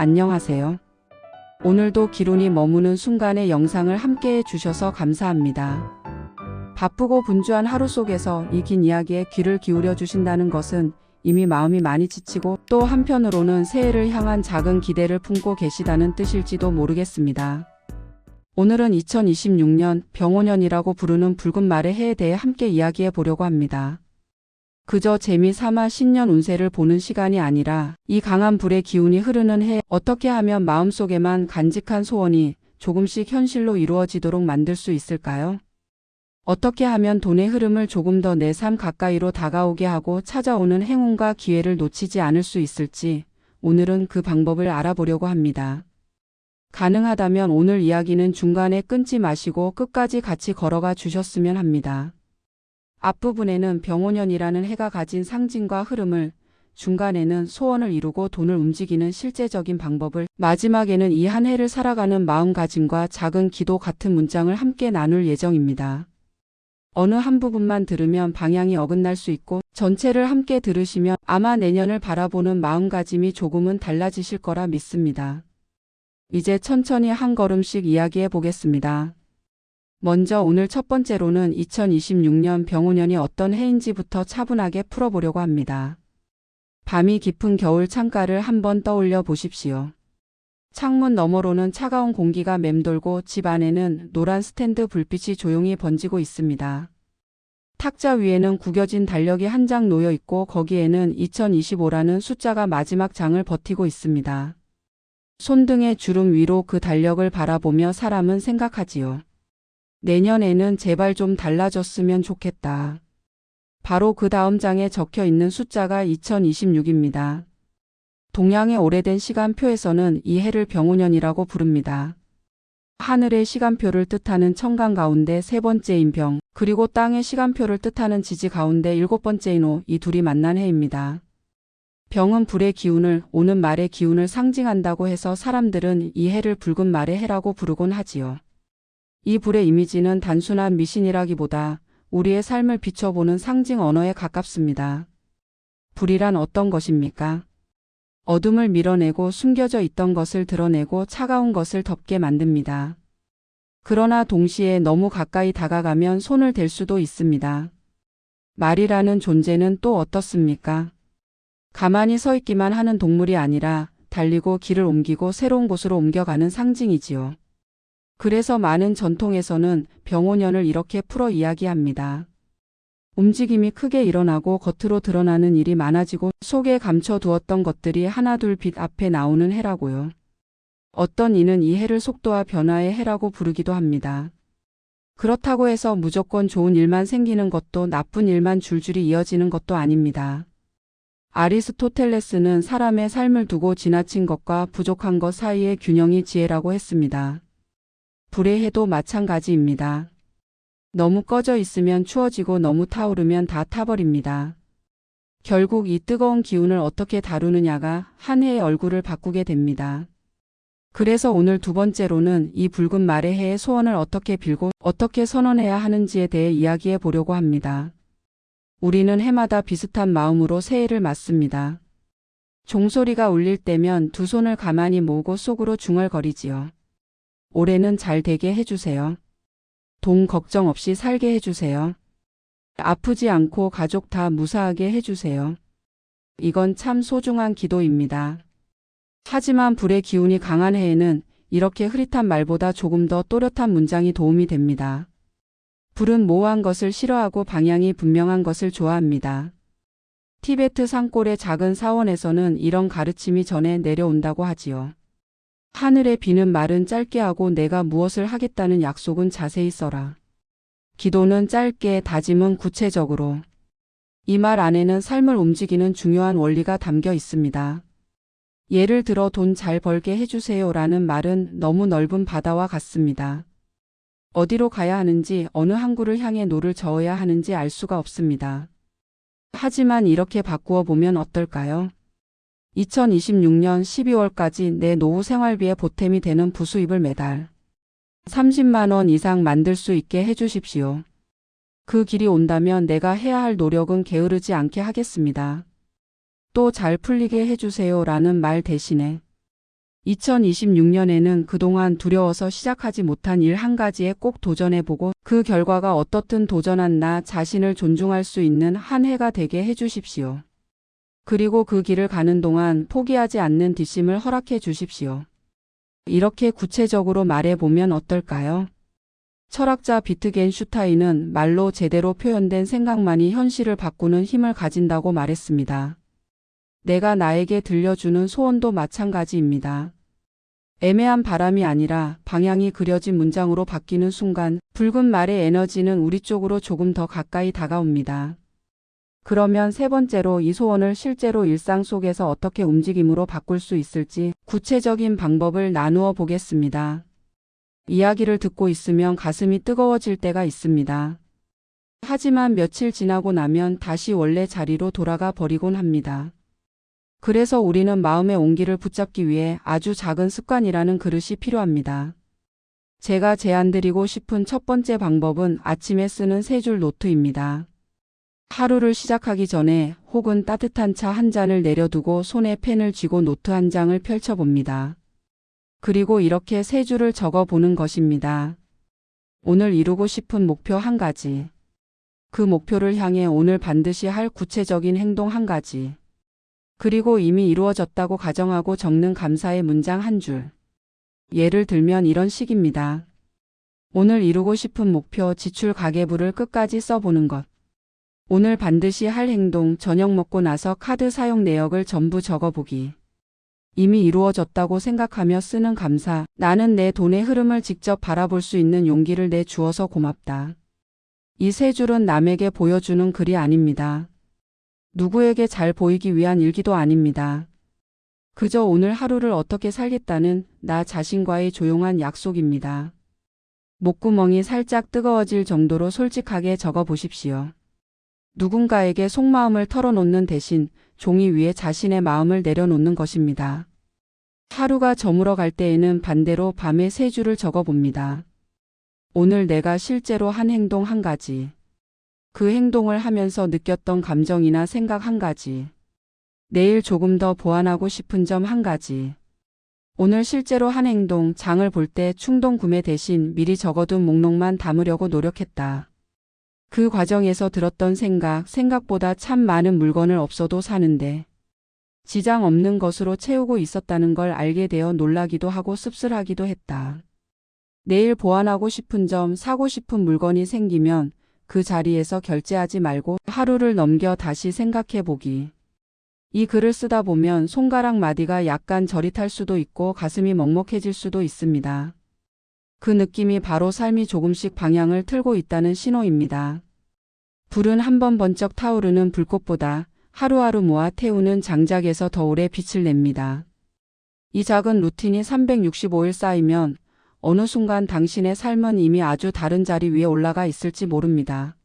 안녕하세요. 오늘도 기운이 머무는 순간의 영상을 함께 해주셔서 감사합니다. 바쁘고 분주한 하루 속에서 이 긴 이야기에 귀를 기울여 주신다는 것은 이미 마음이 많이 지치고 또 한편으로는 새해를 향한 작은 기대를 품고 계시다는 뜻일지도 모르겠습니다. 오늘은 2026년 병오년이라고 부르는 붉은 말의 해에 대해 함께 이야기해 보려고 합니다. 그저 재미삼아 신년 운세를 보는 시간이 아니라 이 강한 불의 기운이 흐르는 해에 어떻게 하면 마음속에만 간직한 소원이 조금씩 현실로 이루어지도록 만들 수 있을까요? 어떻게 하면 돈의 흐름을 조금 더 내 삶 가까이로 다가오게 하고 찾아오는 행운과 기회를 놓치지 않을 수 있을지 오늘은 그 방법을 알아보려고 합니다. 가능하다면 오늘 이야기는 중간에 끊지 마시고 끝까지 같이 걸어가 주셨으면 합니다. 앞부분에는 병오년이라는 해가 가진 상징과 흐름을, 중간에는 소원을 이루고 돈을 움직이는 실제적인 방법을, 마지막에는 이 한 해를 살아가는 마음가짐과 작은 기도 같은 문장을 함께 나눌 예정입니다. 어느 한 부분만 들으면 방향이 어긋날 수 있고 전체를 함께 들으시면 아마 내년을 바라보는 마음가짐이 조금은 달라지실 거라 믿습니다. 이제 천천히 한 걸음씩 이야기해 보겠습니다. 먼저 오늘 첫 번째로는 2026년 병오년이 어떤 해인지부터 차분하게 풀어보려고 합니다. 밤이 깊은 겨울 창가를 한번 떠올려 보십시오. 창문 너머로는 차가운 공기가 맴돌고 집 안에는 노란 스탠드 불빛이 조용히 번지고 있습니다. 탁자 위에는 구겨진 달력이 한 장 놓여 있고 거기에는 2025라는 숫자가 마지막 장을 버티고 있습니다. 손등의 주름 위로 그 달력을 바라보며 사람은 생각하지요. 내년에는 제발 좀 달라졌으면 좋겠다. 바로 그 다음 장에 적혀 있는 숫자가 2026입니다. 동양의 오래된 시간표에서는 이 해를 병오년이라고 부릅니다. 하늘의 시간표를 뜻하는 천간 가운데 세 번째인 병, 그리고 땅의 시간표를 뜻하는 지지 가운데 일곱 번째인 오, 이 둘이 만난 해입니다. 병은 불의 기운을, 오는 말의 기운을 상징한다고 해서 사람들은 이 해를 붉은 말의 해라고 부르곤 하지요. 이 불의 이미지는 단순한 미신이라기보다 우리의 삶을 비춰보는 상징 언어에 가깝습니다. 불이란 어떤 것입니까? 어둠을 밀어내고 숨겨져 있던 것을 드러내고 차가운 것을 덮게 만듭니다. 그러나 동시에 너무 가까이 다가가면 손을 댈 수도 있습니다. 말이라는 존재는 또 어떻습니까? 가만히 서 있기만 하는 동물이 아니라 달리고 길을 옮기고 새로운 곳으로 옮겨가는 상징이지요. 그래서 많은 전통에서는 병오년을 이렇게 풀어 이야기합니다. 움직임이 크게 일어나고 겉으로 드러나는 일이 많아지고 속에 감춰두었던 것들이 하나둘 빛 앞에 나오는 해라고요. 어떤 이는 이 해를 속도와 변화의 해라고 부르기도 합니다. 그렇다고 해서 무조건 좋은 일만 생기는 것도 나쁜 일만 줄줄이 이어지는 것도 아닙니다. 아리스토텔레스는 사람의 삶을 두고 지나친 것과 부족한 것 사이의 균형이 지혜라고 했습니다. 불의 해도 마찬가지입니다. 너무 꺼져 있으면 추워지고 너무 타오르면 다 타버립니다. 결국 이 뜨거운 기운을 어떻게 다루느냐가 한 해의 얼굴을 바꾸게 됩니다. 그래서 오늘 두 번째로는 이 붉은 말의 해의 소원을 어떻게 빌고 어떻게 선언해야 하는지에 대해 이야기해 보려고 합니다. 우리는 해마다 비슷한 마음으로 새해를 맞습니다. 종소리가 울릴 때면 두 손을 가만히 모으고 속으로 중얼거리지요. 올해는 잘 되게 해주세요. 돈 걱정 없이 살게 해주세요. 아프지 않고 가족 다 무사하게 해주세요. 이건 참 소중한 기도입니다. 하지만 불의 기운이 강한 해에는 이렇게 흐릿한 말보다 조금 더 또렷한 문장이 도움이 됩니다. 불은 모호한 것을 싫어하고 방향이 분명한 것을 좋아합니다. 티베트 산골의 작은 사원에서는 이런 가르침이 전해 내려온다고 하지요. 하늘의 비는 말은 짧게 하고 내가 무엇을 하겠다는 약속은 자세히 써라. 기도는 짧게, 다짐은 구체적으로. 이 말 안에는 삶을 움직이는 중요한 원리가 담겨 있습니다. 예를 들어 돈 잘 벌게 해주세요라는 말은 너무 넓은 바다와 같습니다. 어디로 가야 하는지 어느 항구를 향해 노를 저어야 하는지 알 수가 없습니다. 하지만 이렇게 바꾸어 보면 어떨까요? 2026년 12월까지 내 노후 생활비에 보탬이 되는 부수입을 매달 30만 원 이상 만들 수 있게 해주십시오. 그 길이 온다면 내가 해야 할 노력은 게으르지 않게 하겠습니다. 또 잘 풀리게 해주세요 라는 말 대신에 2026년에는 그동안 두려워서 시작하지 못한 일 한 가지에 꼭 도전해보고 그 결과가 어떻든 도전한 나 자신을 존중할 수 있는 한 해가 되게 해주십시오. 그리고 그 길을 가는 동안 포기하지 않는 뒷심을 허락해 주십시오. 이렇게 구체적으로 말해보면 어떨까요? 철학자 비트겐슈타인은 말로 제대로 표현된 생각만이 현실을 바꾸는 힘을 가진다고 말했습니다. 내가 나에게 들려주는 소원도 마찬가지입니다. 애매한 바람이 아니라 방향이 그려진 문장으로 바뀌는 순간 붉은 말의 에너지는 우리 쪽으로 조금 더 가까이 다가옵니다. 그러면 세 번째로 이 소원을 실제로 일상 속에서 어떻게 움직임으로 바꿀 수 있을지 구체적인 방법을 나누어 보겠습니다. 이야기를 듣고 있으면 가슴이 뜨거워질 때가 있습니다. 하지만 며칠 지나고 나면 다시 원래 자리로 돌아가 버리곤 합니다. 그래서 우리는 마음의 온기를 붙잡기 위해 아주 작은 습관이라는 그릇이 필요합니다. 제가 제안드리고 싶은 첫 번째 방법은 아침에 쓰는 세 줄 노트입니다. 하루를 시작하기 전에 혹은 따뜻한 차 한 잔을 내려두고 손에 펜을 쥐고 노트 한 장을 펼쳐봅니다. 그리고 이렇게 세 줄을 적어보는 것입니다. 오늘 이루고 싶은 목표 한 가지. 그 목표를 향해 오늘 반드시 할 구체적인 행동 한 가지. 그리고 이미 이루어졌다고 가정하고 적는 감사의 문장 한 줄. 예를 들면 이런 식입니다. 오늘 이루고 싶은 목표 지출 가계부를 끝까지 써보는 것. 오늘 반드시 할 행동 저녁 먹고 나서 카드 사용 내역을 전부 적어보기. 이미 이루어졌다고 생각하며 쓰는 감사. 나는 내 돈의 흐름을 직접 바라볼 수 있는 용기를 내 주어서 고맙다. 이 세 줄은 남에게 보여주는 글이 아닙니다. 누구에게 잘 보이기 위한 일기도 아닙니다. 그저 오늘 하루를 어떻게 살겠다는 나 자신과의 조용한 약속입니다. 목구멍이 살짝 뜨거워질 정도로 솔직하게 적어보십시오. 누군가에게 속마음을 털어놓는 대신 종이 위에 자신의 마음을 내려놓는 것입니다. 하루가 저물어 갈 때에는 반대로 밤에 세 줄을 적어봅니다. 오늘 내가 실제로 한 행동 한 가지. 그 행동을 하면서 느꼈던 감정이나 생각 한 가지. 내일 조금 더 보완하고 싶은 점 한 가지. 오늘 실제로 한 행동, 장을 볼 때 충동 구매 대신 미리 적어둔 목록만 담으려고 노력했다. 그 과정에서 들었던 생각보다 참 많은 물건을 없어도 사는데 지장 없는 것으로 채우고 있었다는 걸 알게 되어 놀라기도 하고 씁쓸하기도 했다. 내일 보완하고 싶은 점, 사고 싶은 물건이 생기면 그 자리에서 결제하지 말고 하루를 넘겨 다시 생각해 보기. 이 글을 쓰다 보면 손가락 마디가 약간 저릿할 수도 있고 가슴이 먹먹해질 수도 있습니다. 그 느낌이 바로 삶이 조금씩 방향을 틀고 있다는 신호입니다. 불은 한 번 번쩍 타오르는 불꽃보다 하루하루 모아 태우는 장작에서 더 오래 빛을 냅니다. 이 작은 루틴이 365일 쌓이면 어느 순간 당신의 삶은 이미 아주 다른 자리 위에 올라가 있을지 모릅니다.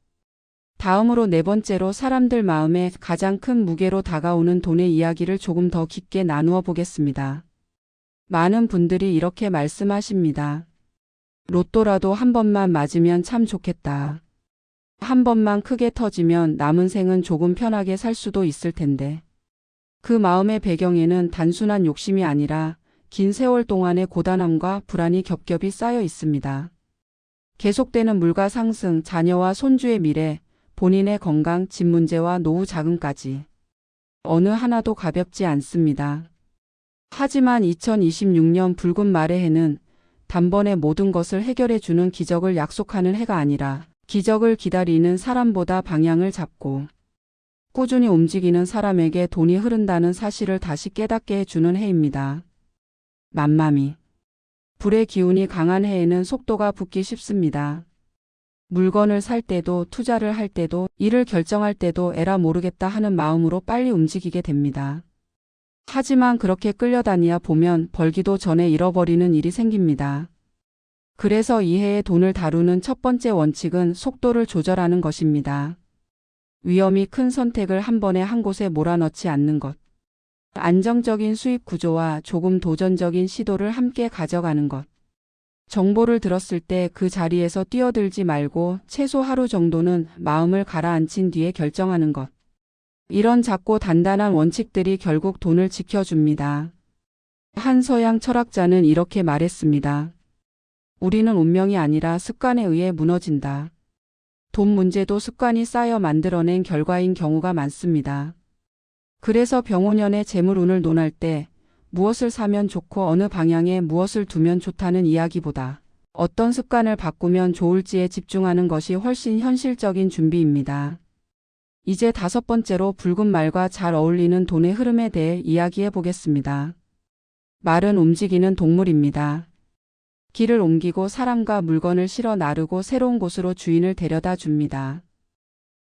다음으로 네 번째로 사람들 마음에 가장 큰 무게로 다가오는 돈의 이야기를 조금 더 깊게 나누어 보겠습니다. 많은 분들이 이렇게 말씀하십니다. 로또라도 한 번만 맞으면 참 좋겠다. 한 번만 크게 터지면 남은 생은 조금 편하게 살 수도 있을 텐데. 그 마음의 배경에는 단순한 욕심이 아니라 긴 세월 동안의 고단함과 불안이 겹겹이 쌓여 있습니다. 계속되는 물가 상승, 자녀와 손주의 미래, 본인의 건강, 집 문제와 노후 자금까지. 어느 하나도 가볍지 않습니다. 하지만 2026년 붉은 말의 해는 단번에 모든 것을 해결해주는 기적을 약속하는 해가 아니라 기적을 기다리는 사람보다 방향을 잡고 꾸준히 움직이는 사람에게 돈이 흐른다는 사실을 다시 깨닫게 해주는 해입니다. 만마미. 불의 기운이 강한 해에는 속도가 붙기 쉽습니다. 물건을 살 때도 투자를 할 때도 일을 결정할 때도 에라 모르겠다 하는 마음으로 빨리 움직이게 됩니다. 하지만 그렇게 끌려다니야 보면 벌기도 전에 잃어버리는 일이 생깁니다. 그래서 이 해의 돈을 다루는 첫 번째 원칙은 속도를 조절하는 것입니다. 위험이 큰 선택을 한 번에 한 곳에 몰아넣지 않는 것. 안정적인 수익 구조와 조금 도전적인 시도를 함께 가져가는 것. 정보를 들었을 때 그 자리에서 뛰어들지 말고 최소 하루 정도는 마음을 가라앉힌 뒤에 결정하는 것. 이런 작고 단단한 원칙들이 결국 돈을 지켜줍니다. 한 서양 철학자는 이렇게 말했습니다. 우리는 운명이 아니라 습관에 의해 무너진다. 돈 문제도 습관이 쌓여 만들어낸 결과인 경우가 많습니다. 그래서 병오년의 재물운을 논할 때 무엇을 사면 좋고 어느 방향에 무엇을 두면 좋다는 이야기보다 어떤 습관을 바꾸면 좋을지에 집중하는 것이 훨씬 현실적인 준비입니다. 이제 5번째로 붉은 말과 잘 어울리는 돈의 흐름에 대해 이야기해 보겠습니다. 말은 움직이는 동물입니다. 길을 옮기고 사람과 물건을 실어 나르고 새로운 곳으로 주인을 데려다 줍니다.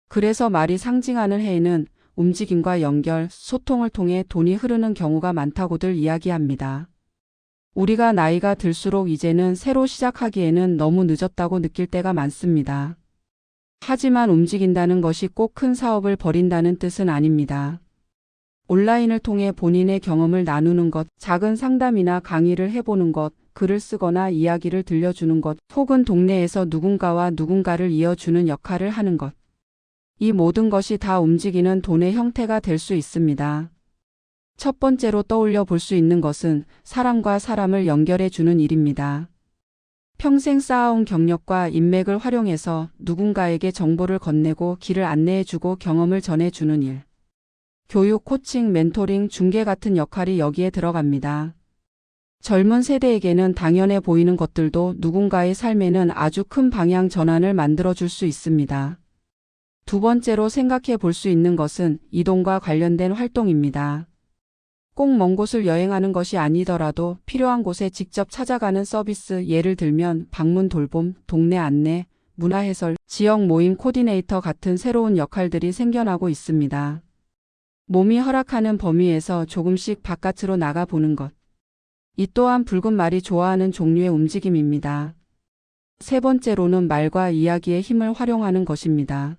그래서 말이 상징하는 해에는 움직임과 연결, 소통을 통해 돈이 흐르는 경우가 많다고들 이야기합니다. 우리가 나이가 들수록 이제는 새로 시작하기에는 너무 늦었다고 느낄 때가 많습니다. 하지만 움직인다는 것이 꼭 큰 사업을 벌인다는 뜻은 아닙니다. 온라인을 통해 본인의 경험을 나누는 것, 작은 상담이나 강의를 해보는 것, 글을 쓰거나 이야기를 들려주는 것, 혹은 동네에서 누군가와 누군가를 이어주는 역할을 하는 것. 이 모든 것이 다 움직이는 돈의 형태가 될 수 있습니다. 첫 번째로 떠올려 볼 수 있는 것은 사람과 사람을 연결해 주는 일입니다. 평생 쌓아온 경력과 인맥을 활용해서 누군가에게 정보를 건네고 길을 안내해 주고 경험을 전해 주는 일. 교육, 코칭, 멘토링, 중개 같은 역할이 여기에 들어갑니다. 젊은 세대에게는 당연해 보이는 것들도 누군가의 삶에는 아주 큰 방향 전환을 만들어 줄 수 있습니다. 두 번째로 생각해 볼 수 있는 것은 이동과 관련된 활동입니다. 꼭 먼 곳을 여행하는 것이 아니더라도 필요한 곳에 직접 찾아가는 서비스, 예를 들면 방문 돌봄, 동네 안내, 문화 해설, 지역 모임 코디네이터 같은 새로운 역할들이 생겨나고 있습니다. 몸이 허락하는 범위에서 조금씩 바깥으로 나가 보는 것. 이 또한 붉은 말이 좋아하는 종류의 움직임입니다. 세 번째로는 말과 이야기의 힘을 활용하는 것입니다.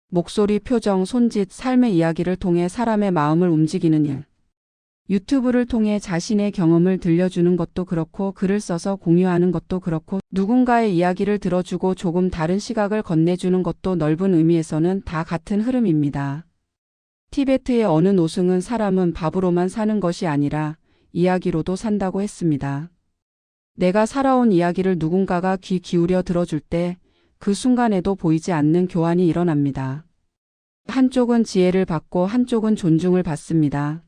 목소리, 표정, 손짓, 삶의 이야기를 통해 사람의 마음을 움직이는 일. 유튜브를 통해 자신의 경험을 들려주는 것도 그렇고 글을 써서 공유하는 것도 그렇고 누군가의 이야기를 들어주고 조금 다른 시각을 건네주는 것도 넓은 의미에서는 다 같은 흐름입니다. 티베트의 어느 노승은 사람은 밥으로만 사는 것이 아니라 이야기로도 산다고 했습니다. 내가 살아온 이야기를 누군가가 귀 기울여 들어줄 때 그 순간에도 보이지 않는 교환이 일어납니다. 한쪽은 지혜를 받고 한쪽은 존중을 받습니다.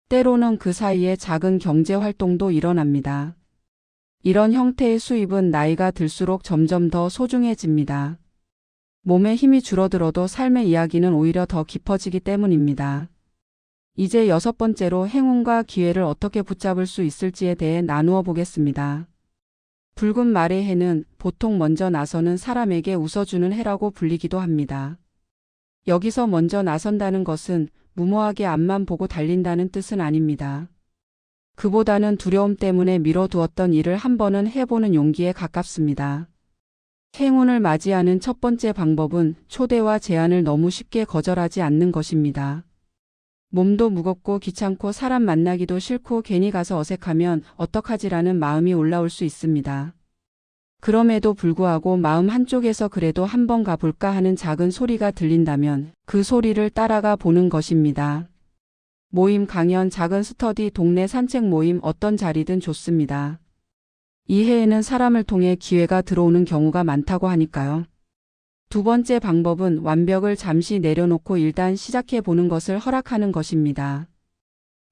때로는 그 사이에 작은 경제 활동도 일어납니다. 이런 형태의 수입은 나이가 들수록 점점 더 소중해집니다. 몸의 힘이 줄어들어도 삶의 이야기는 오히려 더 깊어지기 때문입니다. 이제 6번째로 행운과 기회를 어떻게 붙잡을 수 있을지에 대해 나누어 보겠습니다. 붉은 말의 해는 보통 먼저 나서는 사람에게 웃어주는 해라고 불리기도 합니다. 여기서 먼저 나선다는 것은 무모하게 앞만 보고 달린다는 뜻은 아닙니다. 그보다는 두려움 때문에 미뤄두었던 일을 한 번은 해보는 용기에 가깝습니다. 행운을 맞이하는 첫 번째 방법은 초대와 제안을 너무 쉽게 거절하지 않는 것입니다. 몸도 무겁고 귀찮고 사람 만나기도 싫고 괜히 가서 어색하면 어떡하지라는 마음이 올라올 수 있습니다. 그럼에도 불구하고 마음 한쪽에서 그래도 한번 가볼까 하는 작은 소리가 들린다면 그 소리를 따라가 보는 것입니다. 모임, 강연, 작은 스터디, 동네 산책 모임 어떤 자리든 좋습니다. 이 해에는 사람을 통해 기회가 들어오는 경우가 많다고 하니까요. 두 번째 방법은 완벽을 잠시 내려놓고 일단 시작해 보는 것을 허락하는 것입니다.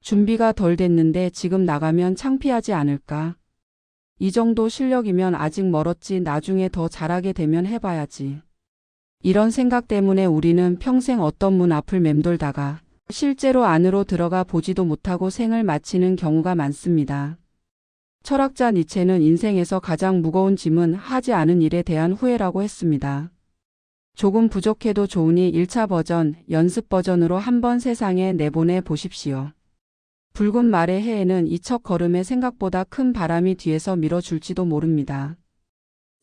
준비가 덜 됐는데 지금 나가면 창피하지 않을까? 이 정도 실력이면 아직 멀었지, 나중에 더 잘하게 되면 해봐야지. 이런 생각 때문에 우리는 평생 어떤 문 앞을 맴돌다가 실제로 안으로 들어가 보지도 못하고 생을 마치는 경우가 많습니다. 철학자 니체는 인생에서 가장 무거운 짐은 하지 않은 일에 대한 후회라고 했습니다. 조금 부족해도 좋으니 1차 버전, 연습 버전으로 한번 세상에 내보내 보십시오. 붉은 말의 해에는 이 첫 걸음에 생각보다 큰 바람이 뒤에서 밀어줄지도 모릅니다.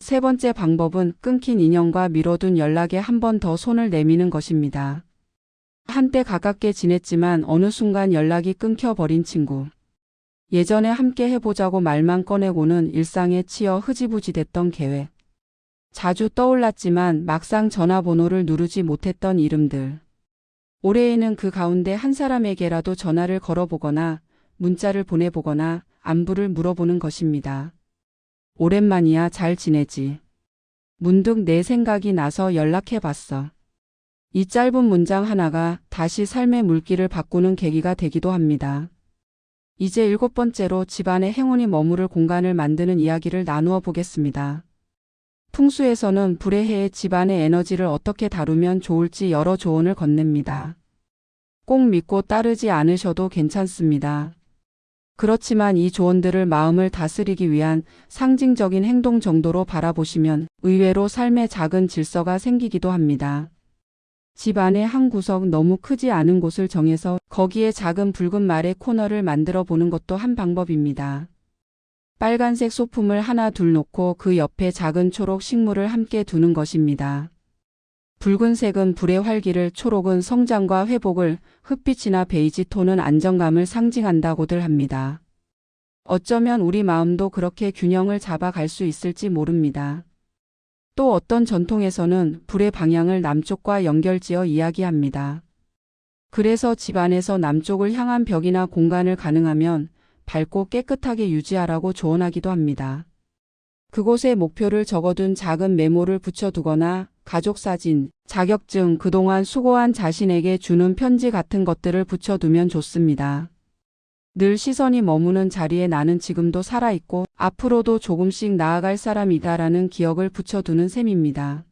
세 번째 방법은 끊긴 인연과 미뤄둔 연락에 한 번 더 손을 내미는 것입니다. 한때 가깝게 지냈지만 어느 순간 연락이 끊겨버린 친구. 예전에 함께 해보자고 말만 꺼내고는 일상에 치여 흐지부지 됐던 계획. 자주 떠올랐지만 막상 전화번호를 누르지 못했던 이름들. 올해에는 그 가운데 한 사람에게라도 전화를 걸어보거나 문자를 보내보거나 안부를 물어보는 것입니다. 오랜만이야, 잘 지내지? 문득 내 생각이 나서 연락해봤어. 이 짧은 문장 하나가 다시 삶의 물길을 바꾸는 계기가 되기도 합니다. 이제 7번째로 집안에 행운이 머무를 공간을 만드는 이야기를 나누어 보겠습니다. 풍수에서는 불의 해에 집안의 에너지를 어떻게 다루면 좋을지 여러 조언을 건넵니다. 꼭 믿고 따르지 않으셔도 괜찮습니다. 그렇지만 이 조언들을 마음을 다스리기 위한 상징적인 행동 정도로 바라보시면 의외로 삶에 작은 질서가 생기기도 합니다. 집 안의 한 구석 너무 크지 않은 곳을 정해서 거기에 작은 붉은 말의 코너를 만들어 보는 것도 한 방법입니다. 빨간색 소품을 하나 둘 놓고 그 옆에 작은 초록 식물을 함께 두는 것입니다. 붉은색은 불의 활기를, 초록은 성장과 회복을, 흑빛이나 베이지 톤은 안정감을 상징한다고들 합니다. 어쩌면 우리 마음도 그렇게 균형을 잡아갈 수 있을지 모릅니다. 또 어떤 전통에서는 불의 방향을 남쪽과 연결지어 이야기합니다. 그래서 집 안에서 남쪽을 향한 벽이나 공간을 가능하면 밝고 깨끗하게 유지하라고 조언하기도 합니다. 그곳에 목표를 적어둔 작은 메모를 붙여두거나 가족 사진, 자격증, 그동안 수고한 자신에게 주는 편지 같은 것들을 붙여두면 좋습니다. 늘 시선이 머무는 자리에 나는 지금도 살아있고 앞으로도 조금씩 나아갈 사람이다라는 기억을 붙여두는 셈입니다.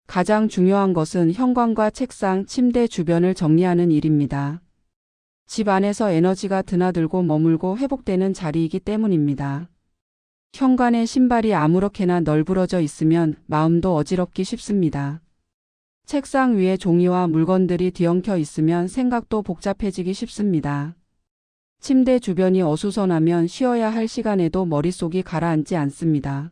가장 중요한 것은 현관과 책상, 침대 주변을 정리하는 일입니다. 집 안에서 에너지가 드나들고 머물고 회복되는 자리이기 때문입니다. 현관에 신발이 아무렇게나 널브러져 있으면 마음도 어지럽기 쉽습니다. 책상 위에 종이와 물건들이 뒤엉켜 있으면 생각도 복잡해지기 쉽습니다. 침대 주변이 어수선하면 쉬어야 할 시간에도 머릿속이 가라앉지 않습니다.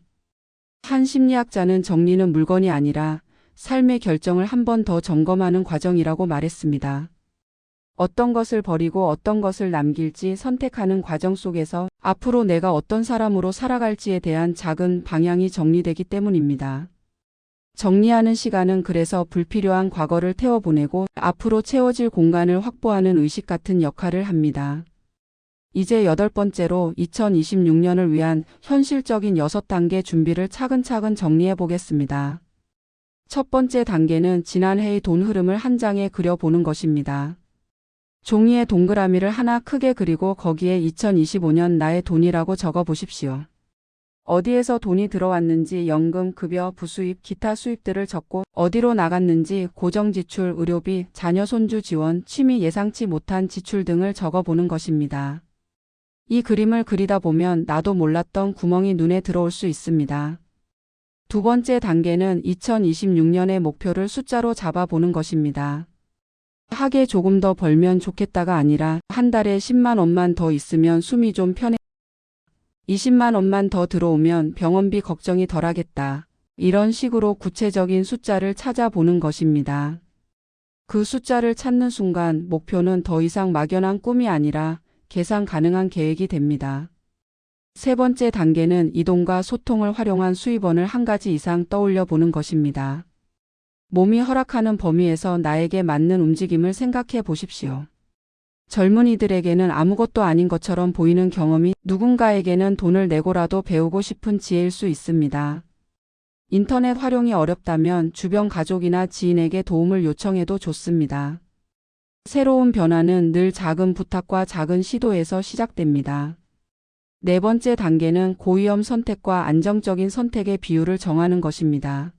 한 심리학자는 정리는 물건이 아니라 삶의 결정을 한 번 더 점검하는 과정이라고 말했습니다. 어떤 것을 버리고 어떤 것을 남길지 선택하는 과정 속에서 앞으로 내가 어떤 사람으로 살아갈지에 대한 작은 방향이 정리되기 때문입니다. 정리하는 시간은 그래서 불필요한 과거를 태워보내고 앞으로 채워질 공간을 확보하는 의식 같은 역할을 합니다. 이제 8번째로 2026년을 위한 현실적인 6단계 준비를 차근차근 정리해 보겠습니다. 첫 번째 단계는 지난해의 돈 흐름을 한 장에 그려보는 것입니다. 종이에 동그라미를 하나 크게 그리고 거기에 2025년 나의 돈이라고 적어 보십시오. 어디에서 돈이 들어왔는지 연금, 급여, 부수입, 기타 수입들을 적고 어디로 나갔는지 고정지출, 의료비, 자녀 손주 지원, 취미 예상치 못한 지출 등을 적어보는 것입니다. 이 그림을 그리다 보면 나도 몰랐던 구멍이 눈에 들어올 수 있습니다. 두 번째 단계는 2026년의 목표를 숫자로 잡아보는 것입니다. 하게 조금 더 벌면 좋겠다가 아니라 한 달에 10만 원만 더 있으면 숨이 좀 편해. 20만 원만 더 들어오면 병원비 걱정이 덜하겠다. 이런 식으로 구체적인 숫자를 찾아보는 것입니다. 그 숫자를 찾는 순간 목표는 더 이상 막연한 꿈이 아니라 계산 가능한 계획이 됩니다. 세 번째 단계는 이동과 소통을 활용한 수입원을 한 가지 이상 떠올려 보는 것입니다. 몸이 허락하는 범위에서 나에게 맞는 움직임을 생각해 보십시오. 젊은이들에게는 아무것도 아닌 것처럼 보이는 경험이 누군가에게는 돈을 내고라도 배우고 싶은 지혜일 수 있습니다. 인터넷 활용이 어렵다면 주변 가족이나 지인에게 도움을 요청해도 좋습니다. 새로운 변화는 늘 작은 부탁과 작은 시도에서 시작됩니다. 네 번째 단계는 고위험 선택과 안정적인 선택의 비율을 정하는 것입니다.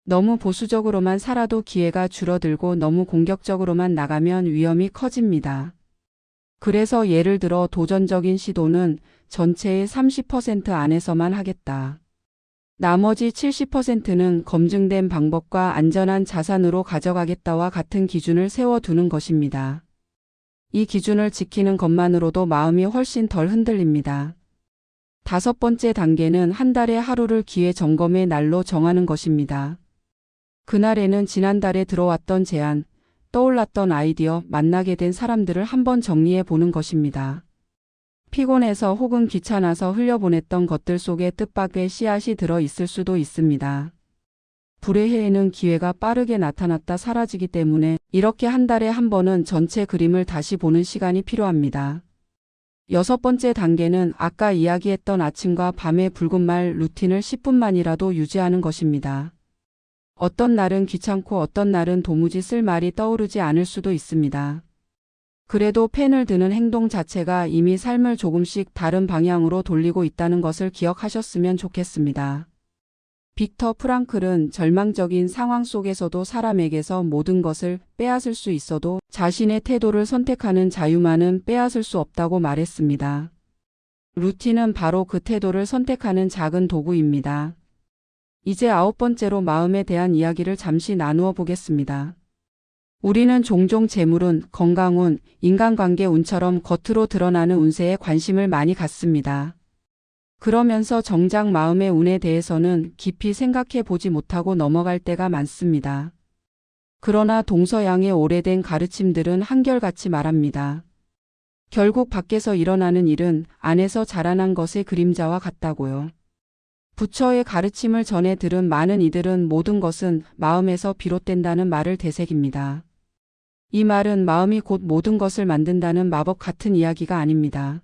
너무 보수적으로만 살아도 기회가 줄어들고 너무 공격적으로만 나가면 위험이 커집니다. 그래서 예를 들어 도전적인 시도는 전체의 30% 안에서만 하겠다. 나머지 70%는 검증된 방법과 안전한 자산으로 가져가겠다와 같은 기준을 세워두는 것입니다. 이 기준을 지키는 것만으로도 마음이 훨씬 덜 흔들립니다. 다섯 번째 단계는 한 달에 하루를 기회 점검의 날로 정하는 것입니다. 그날에는 지난달에 들어왔던 제안, 떠올랐던 아이디어, 만나게 된 사람들을 한번 정리해 보는 것입니다. 피곤해서 혹은 귀찮아서 흘려보냈던 것들 속에 뜻밖의 씨앗이 들어 있을 수도 있습니다. 불의 해에는 기회가 빠르게 나타났다 사라지기 때문에 이렇게 한 달에 한 번은 전체 그림을 다시 보는 시간이 필요합니다. 6번째 단계는 아까 이야기했던 아침과 밤의 붉은 말 루틴을 10분만이라도 유지하는 것입니다. 어떤 날은 귀찮고 어떤 날은 도무지 쓸 말이 떠오르지 않을 수도 있습니다. 그래도 펜을 드는 행동 자체가 이미 삶을 조금씩 다른 방향으로 돌리고 있다는 것을 기억하셨으면 좋겠습니다. 빅터 프랑클은 절망적인 상황 속에서도 사람에게서 모든 것을 빼앗을 수 있어도 자신의 태도를 선택하는 자유만은 빼앗을 수 없다고 말했습니다. 루틴은 바로 그 태도를 선택하는 작은 도구입니다. 이제 9번째로 마음에 대한 이야기를 잠시 나누어 보겠습니다. 우리는 종종 재물운, 건강운, 인간관계 운처럼 겉으로 드러나는 운세에 관심을 많이 갖습니다. 그러면서 정작 마음의 운에 대해서는 깊이 생각해 보지 못하고 넘어갈 때가 많습니다. 그러나 동서양의 오래된 가르침들은 한결같이 말합니다. 결국 밖에서 일어나는 일은 안에서 자라난 것의 그림자와 같다고요. 부처의 가르침을 전해 들은 많은 이들은 모든 것은 마음에서 비롯된다는 말을 되새깁니다. 이 말은 마음이 곧 모든 것을 만든다는 마법 같은 이야기가 아닙니다.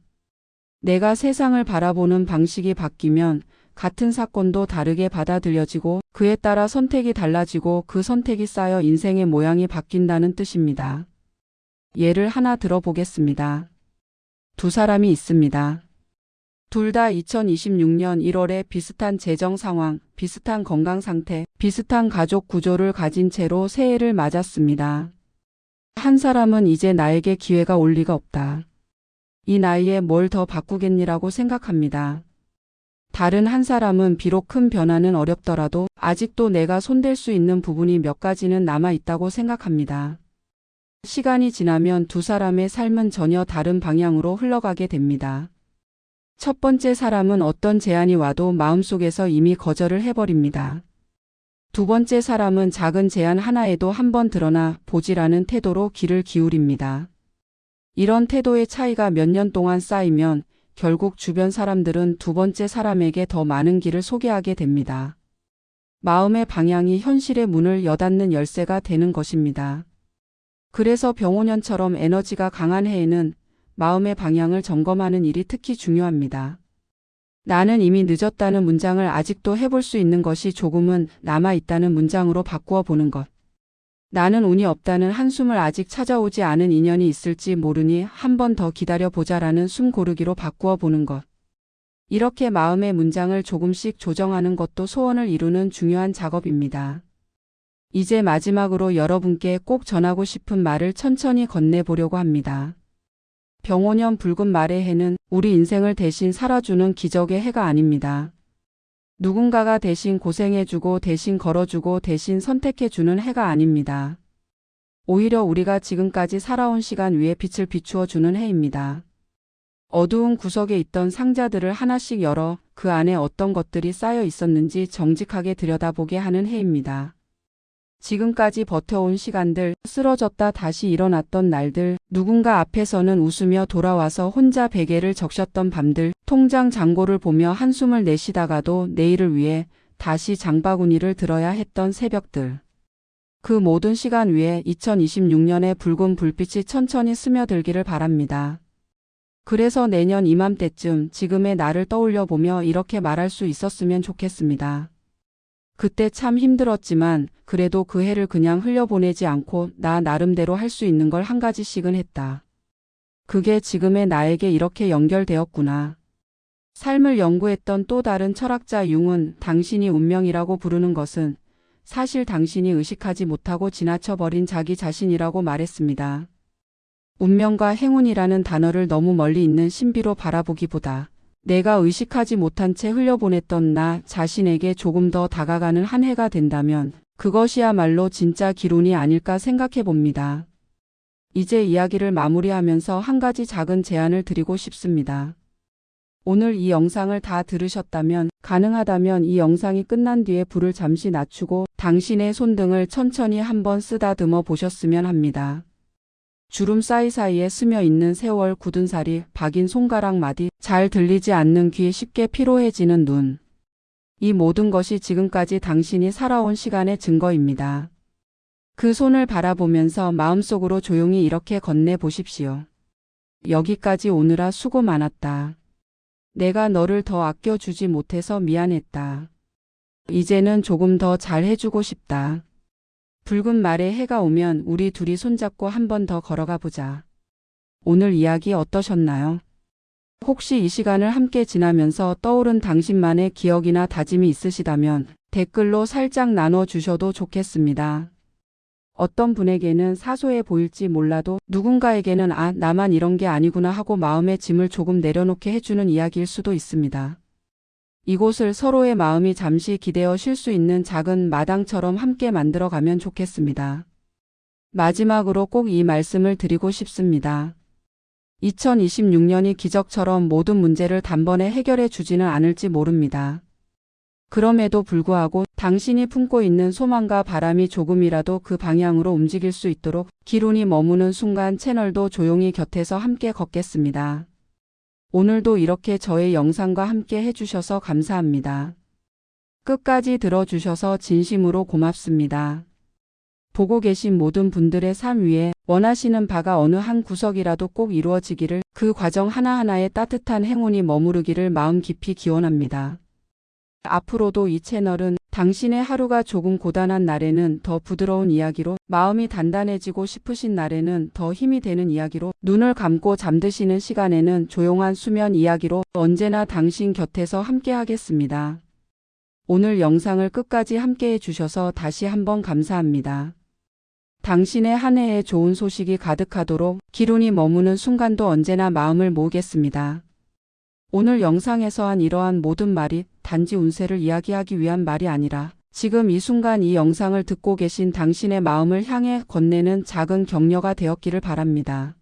내가 세상을 바라보는 방식이 바뀌면 같은 사건도 다르게 받아들여지고 그에 따라 선택이 달라지고 그 선택이 쌓여 인생의 모양이 바뀐다는 뜻입니다. 예를 하나 들어보겠습니다. 두 사람이 있습니다. 둘 다 2026년 1월에 비슷한 재정 상황, 비슷한 건강 상태, 비슷한 가족 구조를 가진 채로 새해를 맞았습니다. 한 사람은 이제 나에게 기회가 올 리가 없다. 이 나이에 뭘 더 바꾸겠니라고 생각합니다. 다른 한 사람은 비록 큰 변화는 어렵더라도 아직도 내가 손댈 수 있는 부분이 몇 가지는 남아 있다고 생각합니다. 시간이 지나면 두 사람의 삶은 전혀 다른 방향으로 흘러가게 됩니다. 첫 번째 사람은 어떤 제안이 와도 마음속에서 이미 거절을 해버립니다. 두 번째 사람은 작은 제안 하나에도 한번 드러나 보지라는 태도로 귀를 기울입니다. 이런 태도의 차이가 몇 년 동안 쌓이면 결국 주변 사람들은 두 번째 사람에게 더 많은 길을 소개하게 됩니다. 마음의 방향이 현실의 문을 여닫는 열쇠가 되는 것입니다. 그래서 병오년처럼 에너지가 강한 해에는 마음의 방향을 점검하는 일이 특히 중요합니다. 나는 이미 늦었다는 문장을 아직도 해볼 수 있는 것이 조금은 남아있다는 문장으로 바꾸어 보는 것. 나는 운이 없다는 한숨을 아직 찾아오지 않은 인연이 있을지 모르니 한 번 더 기다려보자라는 숨 고르기로 바꾸어 보는 것. 이렇게 마음의 문장을 조금씩 조정하는 것도 소원을 이루는 중요한 작업입니다. 이제 마지막으로 여러분께 꼭 전하고 싶은 말을 천천히 건네보려고 합니다. 병오년 붉은 말의 해는 우리 인생을 대신 살아주는 기적의 해가 아닙니다. 누군가가 대신 고생해주고 대신 걸어주고 대신 선택해주는 해가 아닙니다. 오히려 우리가 지금까지 살아온 시간 위에 빛을 비추어주는 해입니다. 어두운 구석에 있던 상자들을 하나씩 열어 그 안에 어떤 것들이 쌓여 있었는지 정직하게 들여다보게 하는 해입니다. 지금까지 버텨온 시간들, 쓰러졌다 다시 일어났던 날들, 누군가 앞에서는 웃으며 돌아와서 혼자 베개를 적셨던 밤들, 통장 잔고를 보며 한숨을 내쉬다가도 내일을 위해 다시 장바구니를 들어야 했던 새벽들. 그 모든 시간 위에 2026년의 붉은 불빛이 천천히 스며들기를 바랍니다. 그래서 내년 이맘때쯤 지금의 나를 떠올려 보며 이렇게 말할 수 있었으면 좋겠습니다. 그때 참 힘들었지만 그래도 그 해를 그냥 흘려보내지 않고 나 나름대로 할 수 있는 걸 한 가지씩은 했다. 그게 지금의 나에게 이렇게 연결되었구나. 삶을 연구했던 또 다른 철학자 융은 당신이 운명이라고 부르는 것은 사실 당신이 의식하지 못하고 지나쳐버린 자기 자신이라고 말했습니다. 운명과 행운이라는 단어를 너무 멀리 있는 신비로 바라보기보다 내가 의식하지 못한 채 흘려보냈던 나 자신에게 조금 더 다가가는 한 해가 된다면 그것이야말로 진짜 기론이 아닐까 생각해 봅니다. 이제 이야기를 마무리하면서 한 가지 작은 제안을 드리고 싶습니다. 오늘 이 영상을 다 들으셨다면 가능하다면 이 영상이 끝난 뒤에 불을 잠시 낮추고 당신의 손등을 천천히 한번 쓰다듬어 보셨으면 합니다. 주름 사이사이에 스며 있는 세월 굳은 살이 박인 손가락 마디, 잘 들리지 않는 귀, 쉽게 피로해지는 눈. 이 모든 것이 지금까지 당신이 살아온 시간의 증거입니다. 그 손을 바라보면서 마음속으로 조용히 이렇게 건네 보십시오. 여기까지 오느라 수고 많았다. 내가 너를 더 아껴주지 못해서 미안했다. 이제는 조금 더 잘해주고 싶다. 붉은 말에 해가 오면 우리 둘이 손잡고 한 번 더 걸어가 보자. 오늘 이야기 어떠셨나요? 혹시 이 시간을 함께 지나면서 떠오른 당신만의 기억이나 다짐이 있으시다면 댓글로 살짝 나눠주셔도 좋겠습니다. 어떤 분에게는 사소해 보일지 몰라도 누군가에게는 아, 나만 이런 게 아니구나 하고 마음의 짐을 조금 내려놓게 해주는 이야기일 수도 있습니다. 이곳을 서로의 마음이 잠시 기대어 쉴 수 있는 작은 마당처럼 함께 만들어가면 좋겠습니다. 마지막으로 꼭 이 말씀을 드리고 싶습니다. 2026년이 기적처럼 모든 문제를 단번에 해결해 주지는 않을지 모릅니다. 그럼에도 불구하고 당신이 품고 있는 소망과 바람이 조금이라도 그 방향으로 움직일 수 있도록 기룬이 머무는 순간 채널도 조용히 곁에서 함께 걷겠습니다. 오늘도 이렇게 저의 영상과 함께 해주셔서 감사합니다. 끝까지 들어주셔서 진심으로 고맙습니다. 보고 계신 모든 분들의 삶 위에 원하시는 바가 어느 한 구석이라도 꼭 이루어지기를, 그 과정 하나하나에 따뜻한 행운이 머무르기를 마음 깊이 기원합니다. 앞으로도 이 채널은 당신의 하루가 조금 고단한 날에는 더 부드러운 이야기로, 마음이 단단해지고 싶으신 날에는 더 힘이 되는 이야기로, 눈을 감고 잠드시는 시간에는 조용한 수면 이야기로 언제나 당신 곁에서 함께 하겠습니다. 오늘 영상을 끝까지 함께 해주셔서 다시 한번 감사합니다. 당신의 한 해에 좋은 소식이 가득하도록 기룬이 머무는 순간도 언제나 마음을 모으겠습니다. 오늘 영상에서 한 이러한 모든 말이 단지 운세를 이야기하기 위한 말이 아니라 지금 이 순간 이 영상을 듣고 계신 당신의 마음을 향해 건네는 작은 격려가 되었기를 바랍니다.